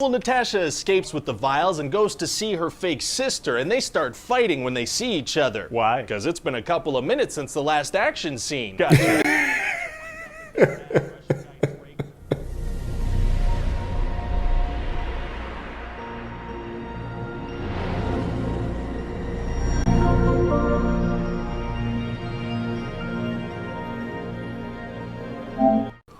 Well, Natasha escapes with the vials and goes to see her fake sister, and they start fighting when they see each other. Why? Because it's been a couple of minutes since the last action scene. Gotcha.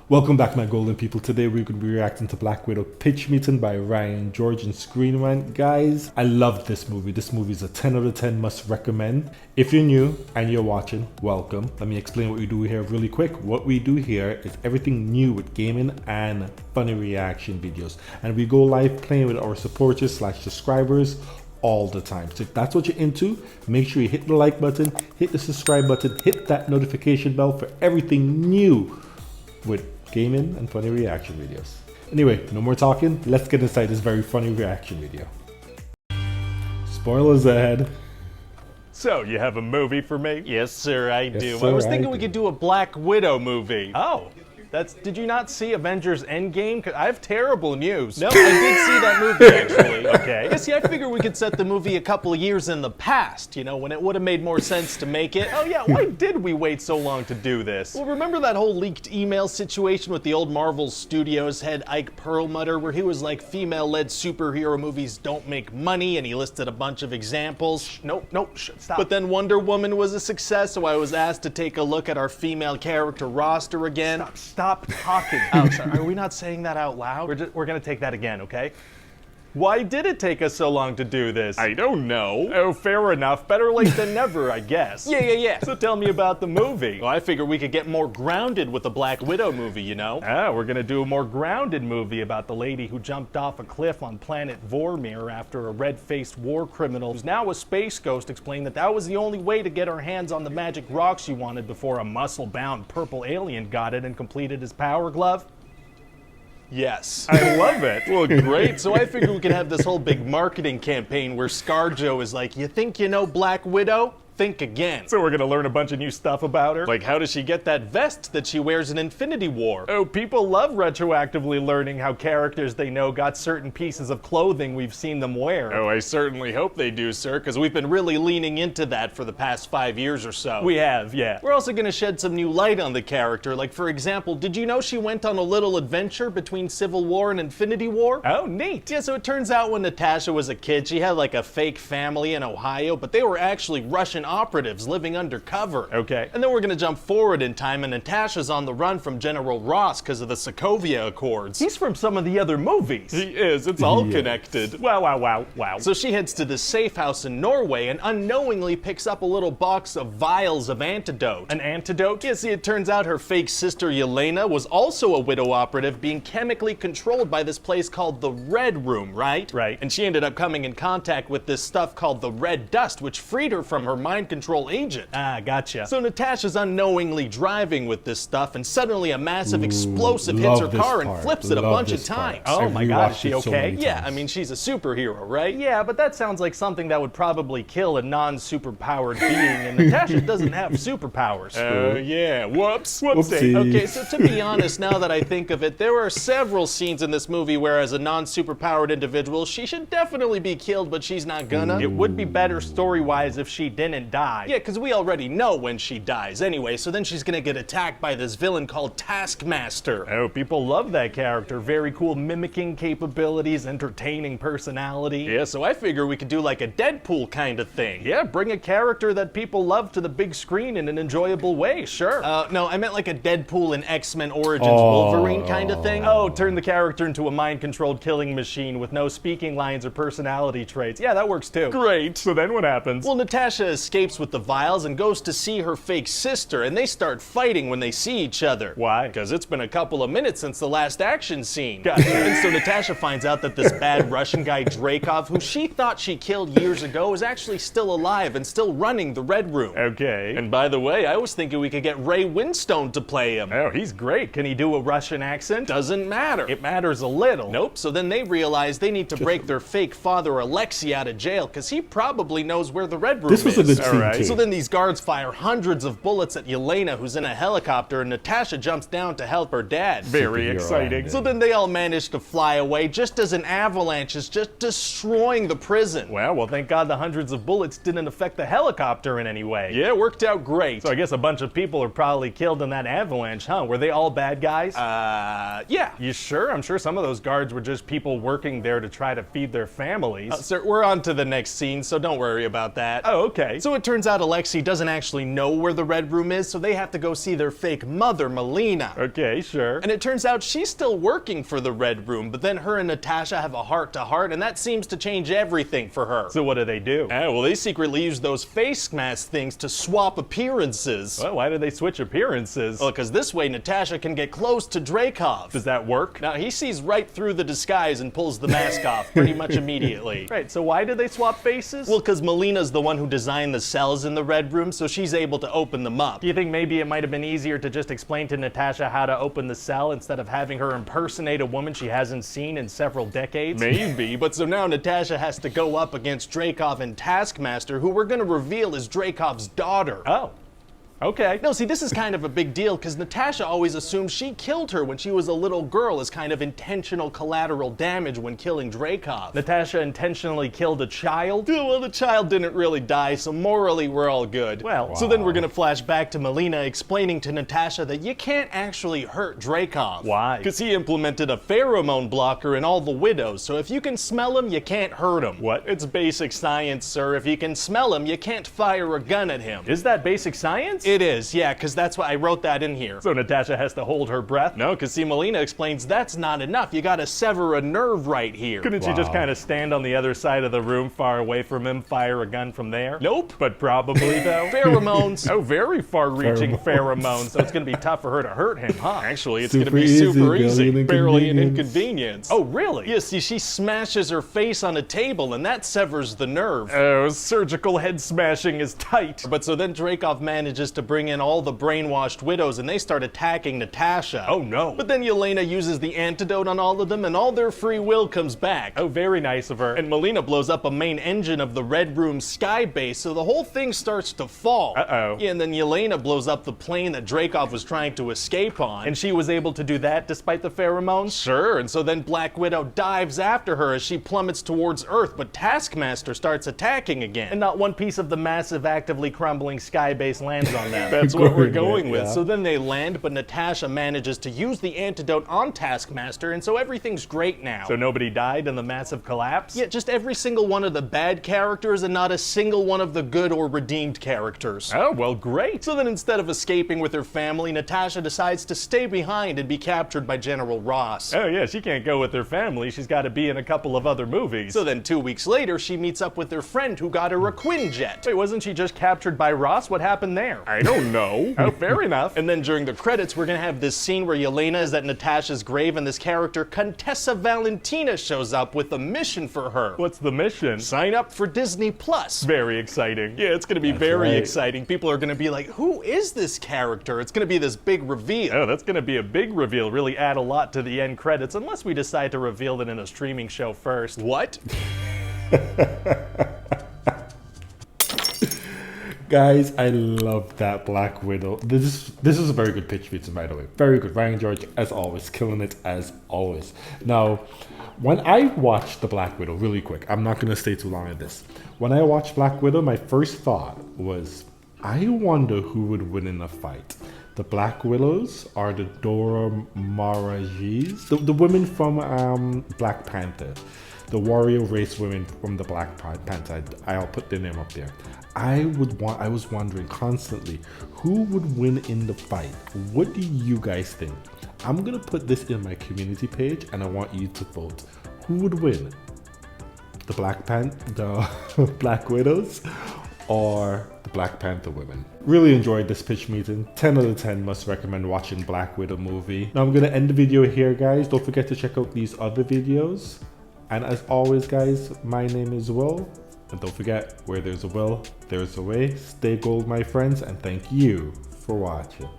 Welcome back, my golden people. Today we're going to be reacting to Black Widow Pitch Meeting by Ryan George and Screen Rant. Guys, I love this movie. This movie is a 10 out of 10 must recommend. If you're new and you're watching, welcome. Let me explain what we do here really quick. What we do here is everything new with gaming and funny reaction videos. And we go live playing with our supporters / subscribers all the time. So if that's what you're into, make sure you hit the like button, hit the subscribe button, hit that notification bell for everything new with gaming and funny reaction videos. Anyway, no more talking, let's get inside this very funny reaction video. Spoilers ahead. So, you have a movie for me? Yes, sir, I do. sir, I was I thinking we do. could do a Black Widow movie. Oh, did you not see Avengers Endgame? 'Cause I have terrible news. No, I did see that movie, actually. Okay. Yeah, see, I figured we could set the movie a couple of years in the past, you know, when it would have made more sense to make it. Oh yeah, why did we wait so long to do this? Well, remember that whole leaked email situation with the old Marvel Studios head Ike Perlmutter, where he was like, female-led superhero movies don't make money, and he listed a bunch of examples? Nope, stop. But then Wonder Woman was a success, so I was asked to take a look at our female character roster again. Stop talking. Oh, sorry. Are we not saying that out loud? We're gonna take that again, okay? Why did it take us so long to do this? I don't know. Oh, fair enough. Better late than never, I guess. Yeah. So tell me about the movie. Well, I figured we could get more grounded with the Black Widow movie, you know? We're gonna do a more grounded movie about the lady who jumped off a cliff on planet Vormir after a red-faced war criminal who's now a space ghost explained that was the only way to get her hands on the magic rock she wanted before a muscle-bound purple alien got it and completed his power glove. Yes. I love it. Well, great. So I figured we could have this whole big marketing campaign where ScarJo is like, you think you know Black Widow? Think again. So we're gonna learn a bunch of new stuff about her? Like, how does she get that vest that she wears in Infinity War? Oh, people love retroactively learning how characters they know got certain pieces of clothing we've seen them wear. Oh, I certainly hope they do, sir, because we've been really leaning into that for the past 5 years or so. We have, yeah. We're also going to shed some new light on the character. Like, for example, did you know she went on a little adventure between Civil War and Infinity War? Oh, neat. Yeah, so it turns out when Natasha was a kid, she had like a fake family in Ohio, but they were actually Russian operatives living undercover. Okay. And then we're going to jump forward in time, and Natasha's on the run from General Ross because of the Sokovia Accords. He's from some of the other movies. He is. It's all Yes. connected. Wow. So she heads to this safe house in Norway and unknowingly picks up a little box of vials of antidote. An antidote? Yeah, see, it turns out her fake sister Yelena was also a widow operative being chemically controlled by this place called the Red Room, right? Right. And she ended up coming in contact with this stuff called the Red Dust, which freed her from her mind control agent. Ah, gotcha. So Natasha's unknowingly driving with this stuff, and suddenly a massive explosive hits love her this car and part. flips it a Love bunch of this part. times. Oh I my God, is rewatched she it so okay? many Yeah, times. I mean, she's a superhero, right? Yeah, but that sounds like something that would probably kill a non-superpowered being, and Natasha doesn't have superpowers. Oh, yeah. Whoops. Whoopsie. Okay, so to be honest, now that I think of it, there are several scenes in this movie where, as a non-superpowered individual, she should definitely be killed, but she's not gonna. It would be better story-wise if she didn't die. Yeah, because we already know when she dies anyway, so then she's gonna get attacked by this villain called Taskmaster. Oh, people love that character. Very cool mimicking capabilities, entertaining personality. Yeah, so I figure we could do like a Deadpool kind of thing. Yeah, bring a character that people love to the big screen in an enjoyable way, sure. No, I meant like a Deadpool and X-Men Origins Wolverine kind of thing. Oh, turn the character into a mind-controlled killing machine with no speaking lines or personality traits. Yeah, that works too. Great. So then what happens? Well, Natasha escapes with the vials and goes to see her fake sister, and they start fighting when they see each other. Why? Because it's been a couple of minutes since the last action scene. Gotcha. And so Natasha finds out that this bad Russian guy Dreykov, who she thought she killed years ago, is actually still alive and still running the Red Room. Okay. And by the way, I was thinking we could get Ray Winstone to play him. Oh, he's great. Can he do a Russian accent? Doesn't matter. It matters a little. Nope, so then they realize they need to break their fake father Alexei out of jail, because he probably knows where the Red Room is. This was a good Good scene right. too. So then these guards fire hundreds of bullets at Yelena, who's in a helicopter, and Natasha jumps down to help her dad. Very Superhero exciting. ending. So then they all manage to fly away just as an avalanche is just destroying the prison. Well, thank God the hundreds of bullets didn't affect the helicopter in any way. Yeah, it worked out great. So I guess a bunch of people are probably killed in that avalanche, huh? Were they all bad guys? Yeah. You sure? I'm sure some of those guards were just people working there to try to feed their families. Sir, we're on to the next scene, so don't worry about that. Oh, okay. So it turns out Alexei doesn't actually know where the Red Room is, so they have to go see their fake mother, Melina. Okay, sure. And it turns out she's still working for the Red Room, but then her and Natasha have a heart-to-heart, and that seems to change everything for her. So what do they do? Well, they secretly use those face mask things to swap appearances. Well, why do they switch appearances? Well, because this way Natasha can get close to Dreykov. Does that work? Now, he sees right through the disguise and pulls the mask off pretty much immediately. Right, so why did they swap faces? Well, because Melina's the one who designed the cells in the Red Room, so she's able to open them up. do you think maybe it might have been easier to just explain to Natasha how to open the cell instead of having her impersonate a woman she hasn't seen in several decades? Maybe, but so now Natasha has to go up against Dreykov and Taskmaster, who we're gonna reveal is Dreykov's daughter. Oh. Okay. No, see, this is kind of a big deal because Natasha always assumed she killed her when she was a little girl as kind of intentional collateral damage when killing Dreykov. Natasha intentionally killed a child? Yeah, well, the child didn't really die, so morally we're all good. Well, So then we're gonna flash back to Melina explaining to Natasha that you can't actually hurt Dreykov. Why? Because he implemented a pheromone blocker in all the widows, so if you can smell him, you can't hurt him. What? It's basic science, sir. If you can smell him, you can't fire a gun at him. Is that basic science? It is, yeah, because that's why I wrote that in here. So Natasha has to hold her breath? No, because see, Melina explains that's not enough. You gotta sever a nerve right here. Couldn't she just Wow. kind of stand on the other side of the room far away from him, fire a gun from there? Nope. But probably though? Pheromones. Oh, very far-reaching pheromones, so it's gonna be tough for her to hurt him, huh? Actually, it's Super gonna be easy, super easy. barely an Barely an inconvenience. inconvenience. Oh, really? Yeah, see, she smashes her face on a table and that severs the nerve. Oh, surgical head smashing is tight. But so then Dreykov manages to bring in all the brainwashed widows and they start attacking Natasha. Oh, no. But then Yelena uses the antidote on all of them and all their free will comes back. Oh, very nice of her. And Melina blows up a main engine of the Red Room sky base, so the whole thing starts to fall. Uh-oh. Yeah, and then Yelena blows up the plane that Dreykov was trying to escape on. And she was able to do that despite the pheromones? Sure, and so then Black Widow dives after her as she plummets towards Earth, but Taskmaster starts attacking again. And not one piece of the massive, actively crumbling sky base lands on them. That's what we're Good, going with. yeah. So then they land, but Natasha manages to use the antidote on Taskmaster, and so everything's great now. So nobody died in the massive collapse? Yeah, just every single one of the bad characters and not a single one of the good or redeemed characters. Oh, well, great. So then instead of escaping with her family, Natasha decides to stay behind and be captured by General Ross. Oh, yeah, she can't go with her family. She's got to be in a couple of other movies. So then 2 weeks later, she meets up with her friend who got her a Quinjet. Wait, wasn't she just captured by Ross? What happened there? I don't know. Oh, fair enough. And then during the credits, we're gonna have this scene where Yelena is at Natasha's grave and this character, Contessa Valentina, shows up with a mission for her. What's the mission? Sign up for Disney Plus. Very exciting. Yeah, it's gonna be very right. exciting. People are gonna be like, who is this character? It's gonna be this big reveal. Oh, that's going to be a big reveal. Really add a lot to the end credits, unless we decide to reveal it in a streaming show first. What? Guys, I love that Black Widow. This is a very good pitch meeting, by the way. Very good. Ryan George, as always, killing it as always. Now, when I watched the Black Widow, really quick, I'm not going to stay too long on this. When I watched Black Widow, my first thought was, I wonder who would win in a fight. The Black Widows or the Dora Milajes, the women from Black Panther, the warrior race women from the Black Panther. I'll put their name up there. I was wondering constantly who would win in the fight. What do you guys think? I'm gonna put this in my community page, and I want you to vote. Who would win? The the Black Widows, or the Black Panther women? Really enjoyed this pitch meeting. 10 out of 10, must recommend watching Black Widow movie. Now I'm gonna end the video here, guys. Don't forget to check out these other videos. And as always, guys, my name is Will. And don't forget, where there's a will, there's a way. Stay gold, my friends, and thank you for watching.